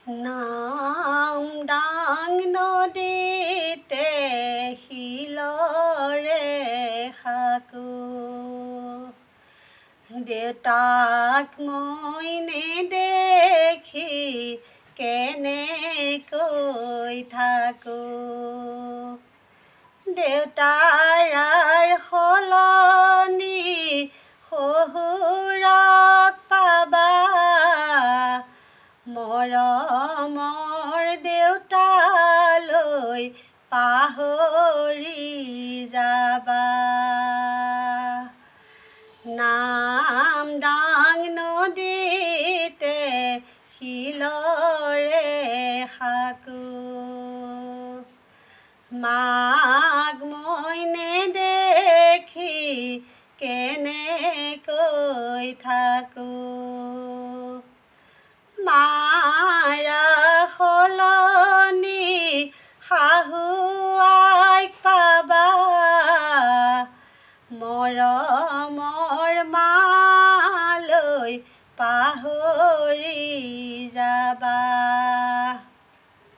নাম ডাং নদীতে শিলৰে সাকো দেউতাক মই নেদেখি কেনেকৈ থাকো দেউতাৰ সলনি শহুৰক পাবা মৰমৰ দেউতালৈ পাহৰি যাবা নাম ডাং নদীতে শিলৰে সাকো মাক মই নেদেখি কেনেকৈ থাকো মাৰা সলনি শাহু আইক পাবা মৰমৰ মালৈ পাহৰি যাবা